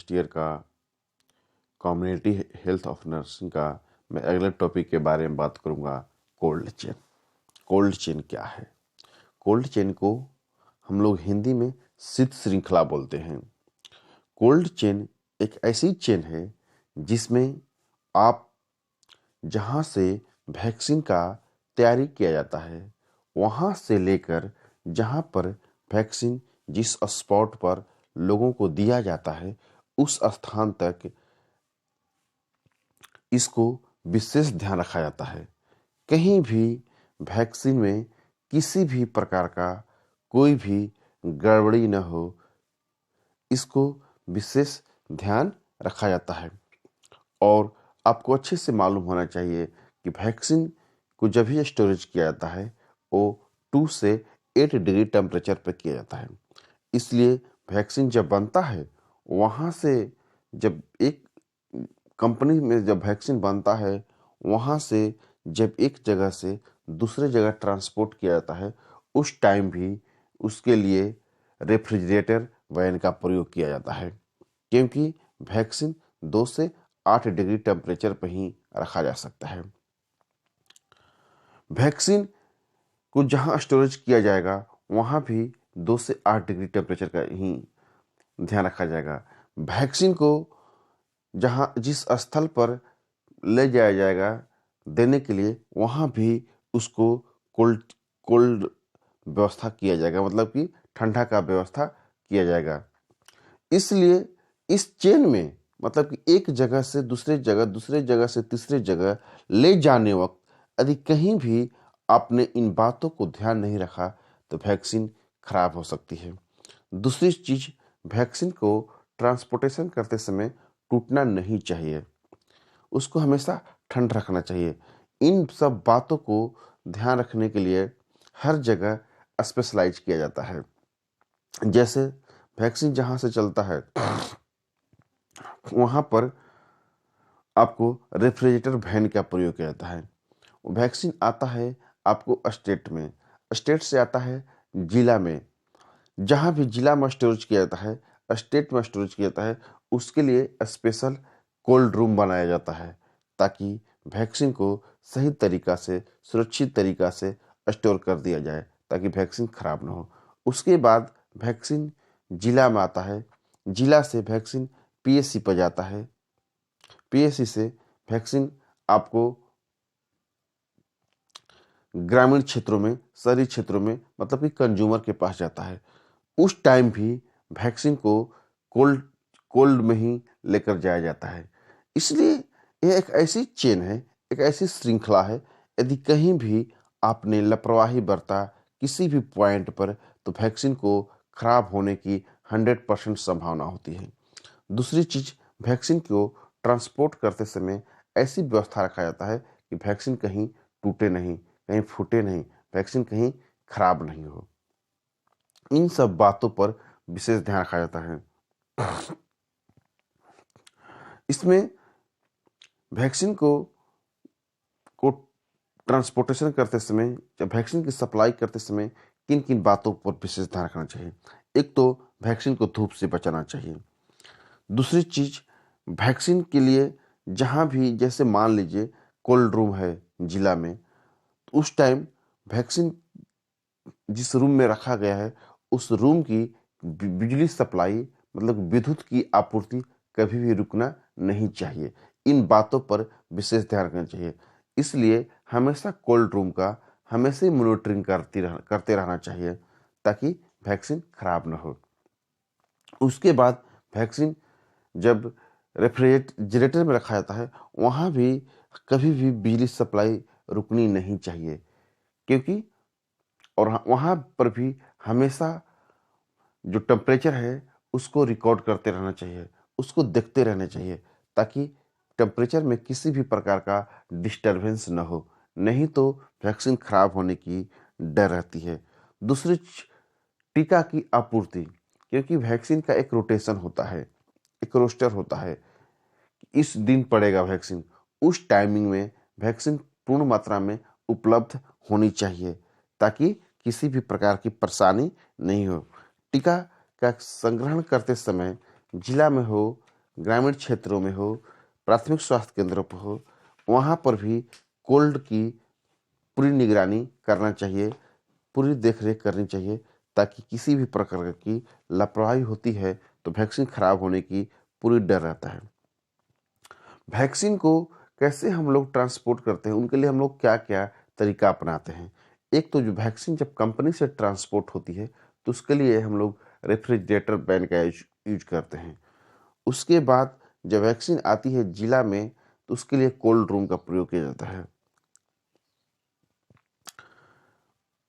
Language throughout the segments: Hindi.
फर्स्ट ईयर का कम्युनिटी हेल्थ ऑफ नर्सिंग का मैं अगले टॉपिक के बारे में बात करूंगा, कोल्ड चेन। कोल्ड चेन क्या है? कोल्ड चेन को हम लोग हिंदी में शीत श्रृंखला बोलते हैं। कोल्ड चेन एक ऐसी चेन है जिसमें आप जहाँ से वैक्सीन का तैयारी किया जाता है वहाँ से लेकर जहाँ पर वैक्सीन जिस स्पॉट पर लोगों को दिया जाता है उस स्थान तक इसको विशेष ध्यान रखा जाता है। कहीं भी वैक्सीन में किसी भी प्रकार का कोई भी गड़बड़ी न हो, इसको विशेष ध्यान रखा जाता है। और आपको अच्छे से मालूम होना चाहिए कि वैक्सीन को जब भी स्टोरेज किया जाता है वो 2 से 8 डिग्री टेम्परेचर पर किया जाता है। इसलिए वैक्सीन जब बनता है वहाँ से जब एक कंपनी में जब वैक्सीन बनता है वहाँ से जब एक जगह से दूसरे जगह ट्रांसपोर्ट किया जाता है उस टाइम भी उसके लिए रेफ्रिजरेटर वैन का प्रयोग किया जाता है, क्योंकि वैक्सीन 2 से 8 डिग्री टेम्परेचर पर ही रखा जा सकता है। वैक्सीन को जहाँ स्टोरेज किया जाएगा वहाँ भी 2 से 8 डिग्री टेम्परेचर का ही ध्यान रखा जाएगा। वैक्सीन को जहाँ जिस स्थल पर ले जाया जाएगा देने के लिए वहाँ भी उसको कोल्ड व्यवस्था किया जाएगा, मतलब कि ठंडा का व्यवस्था किया जाएगा। इसलिए इस चेन में मतलब कि एक जगह से दूसरे जगह से तीसरे जगह ले जाने वक्त यदि कहीं भी आपने इन बातों को ध्यान नहीं रखा तो वैक्सीन खराब हो सकती है। दूसरी चीज, वैक्सीन को ट्रांसपोर्टेशन करते समय टूटना नहीं चाहिए, उसको हमेशा ठंड रखना चाहिए। इन सब बातों को ध्यान रखने के लिए हर जगह स्पेशलाइज किया जाता है। जैसे वैक्सीन जहाँ से चलता है वहाँ पर आपको रेफ्रिजरेटर वैन का प्रयोग किया जाता है। वैक्सीन आता है आपको स्टेट में, स्टेट से आता है जिला में, जहाँ भी जिला में स्टोरेज किया जाता है स्टेट में स्टोरेज किया जाता है उसके लिए स्पेशल कोल्ड रूम बनाया जाता है ताकि वैक्सीन को सही तरीका से सुरक्षित तरीका से स्टोर कर दिया जाए ताकि वैक्सीन खराब ना हो। उसके बाद वैक्सीन जिला में आता है, जिला से वैक्सीन पीएससी पर जाता है, पीएससी से वैक्सीन आपको ग्रामीण क्षेत्रों में शहरी क्षेत्रों में मतलब कि कंज्यूमर के पास जाता है। उस टाइम भी वैक्सीन को कोल्ड में ही लेकर जाया जाता है। इसलिए यह एक ऐसी चेन है, एक ऐसी श्रृंखला है, यदि कहीं भी आपने लापरवाही बरता किसी भी पॉइंट पर तो वैक्सीन को खराब होने की 100% संभावना होती है। दूसरी चीज, वैक्सीन को ट्रांसपोर्ट करते समय ऐसी व्यवस्था रखा जाता है कि वैक्सीन कहीं टूटे नहीं, कहीं फूटे नहीं, वैक्सीन कहीं खराब नहीं हो। इन सब बातों पर विशेष ध्यान रखा जाता है। इसमें वैक्सीन को ट्रांसपोर्टेशन करते समय या वैक्सीन की सप्लाई करते समय किन किन बातों पर विशेष ध्यान रखना चाहिए? एक तो वैक्सीन को धूप से बचाना चाहिए। दूसरी चीज, वैक्सीन के लिए जहां भी जैसे मान लीजिए कोल्ड रूम है जिला में, तो उस टाइम वैक्सीन जिस रूम में रखा गया है उस रूम की बिजली सप्लाई मतलब विद्युत की आपूर्ति कभी भी रुकना नहीं चाहिए। इन बातों पर विशेष ध्यान रखना चाहिए। इसलिए हमेशा कोल्ड रूम का हमेशा ही मॉनिटरिंग करते रहना चाहिए ताकि वैक्सीन खराब ना हो। उसके बाद वैक्सीन जब रेफ्रिजरेटर में रखा जाता है वहाँ भी कभी भी बिजली सप्लाई रुकनी नहीं चाहिए, क्योंकि और वहाँ पर भी हमेशा जो टेम्परेचर है उसको रिकॉर्ड करते रहना चाहिए, उसको देखते रहना चाहिए ताकि टेम्परेचर में किसी भी प्रकार का डिस्टरबेंस न हो, नहीं तो वैक्सीन खराब होने की डर रहती है। दूसरी टीका की आपूर्ति, क्योंकि वैक्सीन का एक रोटेशन होता है, एक रोस्टर होता है, इस दिन पड़ेगा वैक्सीन, उस टाइमिंग में वैक्सीन पूर्ण मात्रा में उपलब्ध होनी चाहिए ताकि किसी भी प्रकार की परेशानी नहीं हो। टीका का संग्रहण करते समय जिला में हो ग्रामीण क्षेत्रों में हो, प्राथमिक स्वास्थ्य केंद्रों पर हो, वहाँ पर भी कोल्ड की पूरी निगरानी करना चाहिए, पूरी देखरेख करनी चाहिए, ताकि किसी भी प्रकार की लापरवाही होती है तो वैक्सीन खराब होने की पूरी डर रहता है। वैक्सीन को कैसे हम लोग ट्रांसपोर्ट करते हैं, उनके लिए हम लोग क्या क्या तरीका अपनाते हैं। एक तो जो वैक्सीन जब कंपनी से ट्रांसपोर्ट होती है तो उसके लिए हम लोग रेफ्रिजरेटर बैन का यूज करते हैं। उसके बाद जब वैक्सीन आती है जिला में तो उसके लिए कोल्ड रूम का प्रयोग किया जाता है।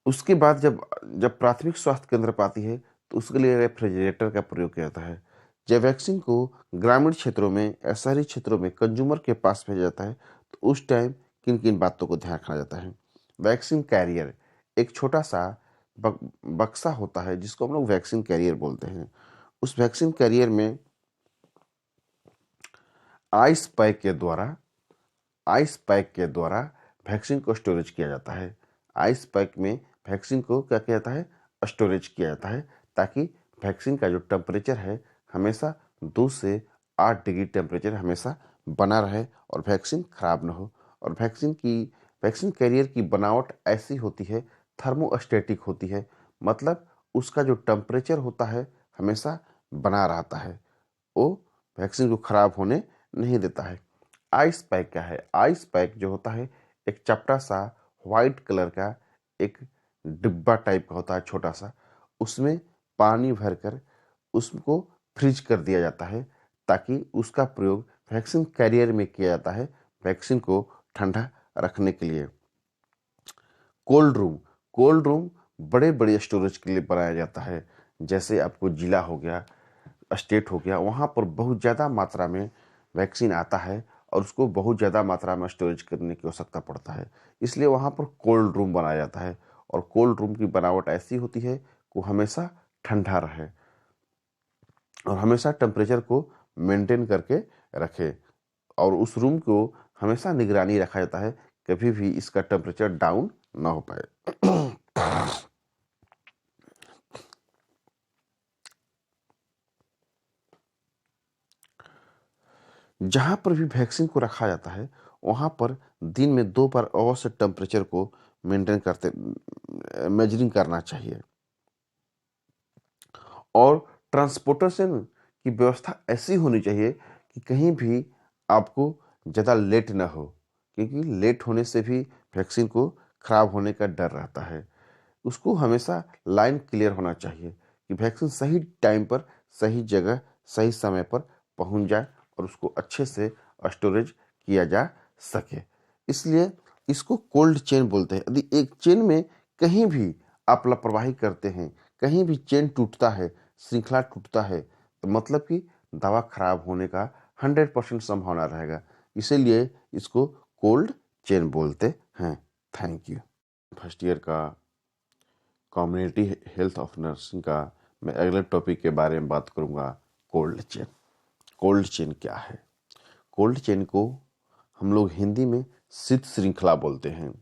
उसके बाद जब जब प्राथमिक स्वास्थ्य केंद्र पर आती है तो उसके लिए रेफ्रिजरेटर का प्रयोग किया जाता है। जब वैक्सीन को ग्रामीण क्षेत्रों में या शहरी क्षेत्रों में कंज्यूमर के पास भेजा जाता है तो उस टाइम किन किन बातों को ध्यान रखना जाता है। वैक्सीन कैरियर एक छोटा सा बक्सा होता है जिसको हम लोग वैक्सीन कैरियर बोलते हैं। उस वैक्सीन कैरियर में आइस पैक के द्वारा वैक्सीन को स्टोरेज किया जाता है। आइस पैक में वैक्सीन को क्या किया जाता है, स्टोरेज किया जाता है, ताकि वैक्सीन का जो टेम्परेचर है हमेशा 2 से 8 डिग्री टेम्परेचर हमेशा बना रहे और वैक्सीन खराब ना हो। और वैक्सीन कैरियर की बनावट ऐसी होती है, थर्मोस्टेटिक होती है, मतलब उसका जो टेम्परेचर होता है हमेशा बना रहता है, वो वैक्सीन को खराब होने नहीं देता है। आइस पैक क्या है? आइस पैक जो होता है एक चपटा सा व्हाइट कलर का एक डिब्बा टाइप का होता है छोटा सा, उसमें पानी भरकर उसको फ्रीज कर दिया जाता है, ताकि उसका प्रयोग वैक्सीन कैरियर में किया जाता है वैक्सीन को ठंडा रखने के लिए। कोल्ड रूम बड़े बड़े स्टोरेज के लिए बनाया जाता है। जैसे आपको जिला हो गया, स्टेट हो गया, वहाँ पर बहुत ज़्यादा मात्रा में वैक्सीन आता है और उसको बहुत ज़्यादा मात्रा में स्टोरेज करने की आवश्यकता पड़ता है, इसलिए वहाँ पर कोल्ड रूम बनाया जाता है। और कोल्ड रूम की बनावट ऐसी होती है कि वो हमेशा ठंडा रहे और हमेशा टेम्परेचर को मेंटेन करके रखे, और उस रूम को हमेशा निगरानी रखा जाता है, कभी भी इसका टेम्परेचर डाउन ना हो पाए। जहाँ पर भी वैक्सीन को रखा जाता है वहाँ पर दिन में 2 बार अवश्य टेम्परेचर को मेजरिंग करना चाहिए। और ट्रांसपोर्टेशन की व्यवस्था ऐसी होनी चाहिए कि कहीं भी आपको ज़्यादा लेट ना हो, क्योंकि लेट होने से भी वैक्सीन को खराब होने का डर रहता है। उसको हमेशा लाइन क्लियर होना चाहिए कि वैक्सीन सही टाइम पर, सही जगह, सही समय पर पहुंच जाए और उसको अच्छे से स्टोरेज किया जा सके। इसलिए इसको कोल्ड चेन बोलते हैं। यदि एक चेन में कहीं भी आप लापरवाही करते हैं, कहीं भी चेन टूटता है, श्रृंखला टूटता है, तो मतलब कि दवा खराब होने का 100% संभावना रहेगा। इसीलिए इसको कोल्ड चेन बोलते हैं। Thank you. फर्स्ट ईयर का कम्युनिटी हेल्थ ऑफ नर्सिंग का मैं अगले टॉपिक के बारे में बात करूंगा, कोल्ड चेन। कोल्ड चेन क्या है? कोल्ड चेन को हम लोग हिंदी में शीत श्रृंखला बोलते हैं।